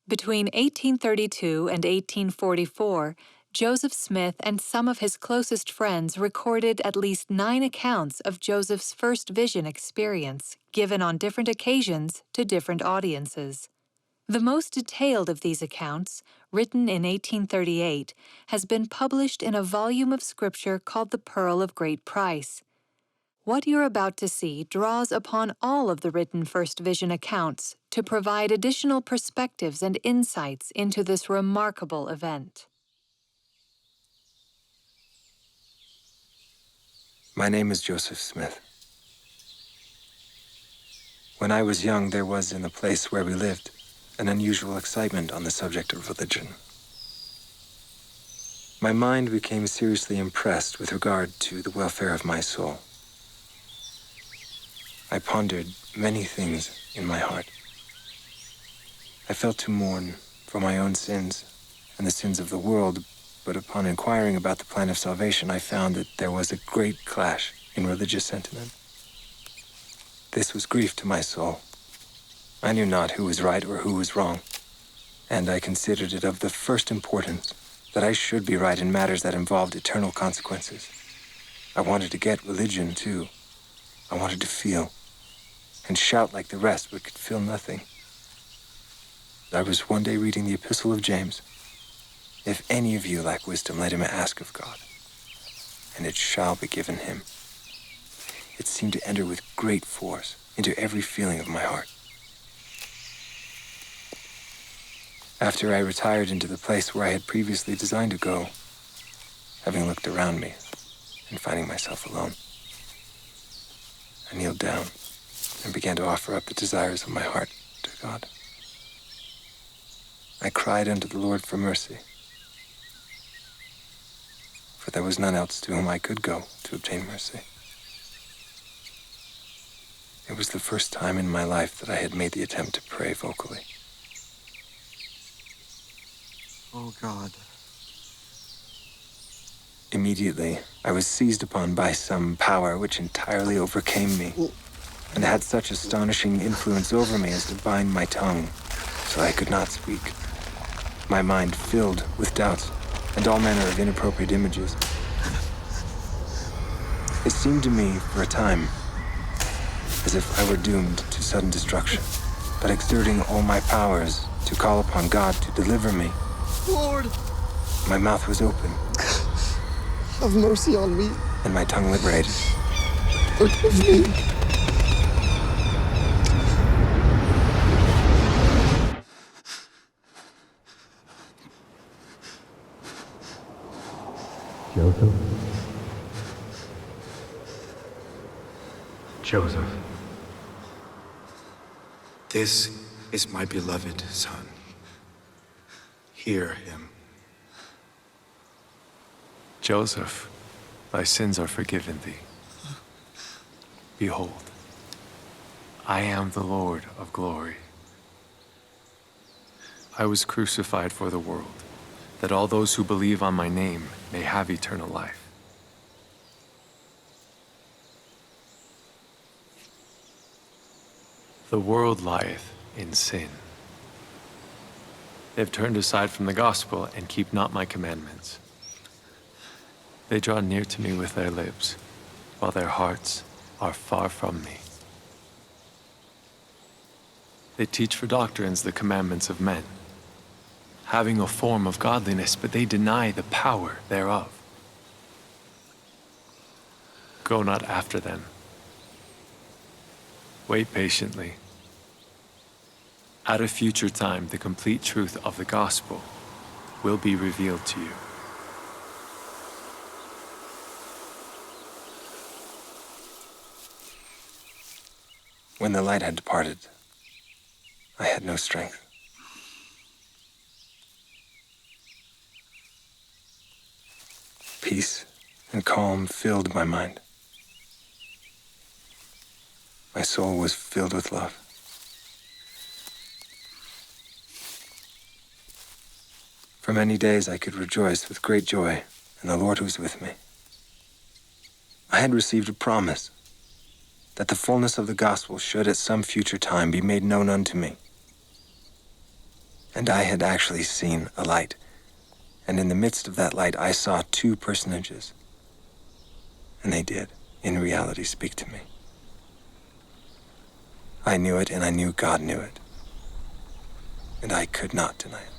Between 1832 and 1844, Joseph Smith and some of his closest friends recorded at least 9 accounts of Joseph's first vision experience, given on different occasions to different audiences. The most detailed of these accounts, written in 1838, has been published in a volume of scripture called The Pearl of Great Price. What you're about to see draws upon all of the written first vision accounts to provide additional perspectives and insights into this remarkable event. My name is Joseph Smith. When I was young, there was in the place where we lived an unusual excitement on the subject of religion. My mind became seriously impressed with regard to the welfare of my soul. I pondered many things in my heart. I felt to mourn for my own sins and the sins of the world, but upon inquiring about the plan of salvation, I found that there was a great clash in religious sentiment. This was grief to my soul. I knew not who was right or who was wrong, and I considered it of the first importance that I should be right in matters that involved eternal consequences. I wanted to get religion, too. I wanted to feel and shout like the rest, but could feel nothing. I was one day reading the Epistle of James. If any of you lack wisdom, let him ask of God, and it shall be given him. It seemed to enter with great force into every feeling of my heart. After I retired into the place where I had previously designed to go, having looked around me and finding myself alone, I kneeled down and began to offer up the desires of my heart to God. I cried unto the Lord for mercy, for there was none else to whom I could go to obtain mercy. It was the first time in my life that I had made the attempt to pray vocally. Oh, God. Immediately, I was seized upon by some power which entirely overcame me, and had such astonishing influence over me as to bind my tongue, so I could not speak. My mind filled with doubts and all manner of inappropriate images. It seemed to me, for a time, as if I were doomed to sudden destruction, but exerting all my powers to call upon God to deliver me. Lord! My mouth was open, Have mercy on me. and my tongue liberated. Forgive me. Joseph? Joseph. This is my beloved son. Hear him. Joseph, thy sins are forgiven thee. Behold, I am the Lord of glory. I was crucified for the world, that all those who believe on my name may have eternal life. The world lieth in sin. They have turned aside from the gospel and keep not my commandments. They draw near to me with their lips, while their hearts are far from me. They teach for doctrines the commandments of men, having a form of godliness, but they deny the power thereof. Go not after them. Wait patiently. At a future time, the complete truth of the gospel will be revealed to you. When the light had departed, I had no strength. Peace and calm filled my mind. My soul was filled with love. For many days I could rejoice with great joy in the Lord who was with me. I had received a promise that the fullness of the gospel should at some future time be made known unto me. And I had actually seen a light. And in the midst of that light, I saw two personages. And they did, in reality, speak to me. I knew it, and I knew God knew it. And I could not deny it.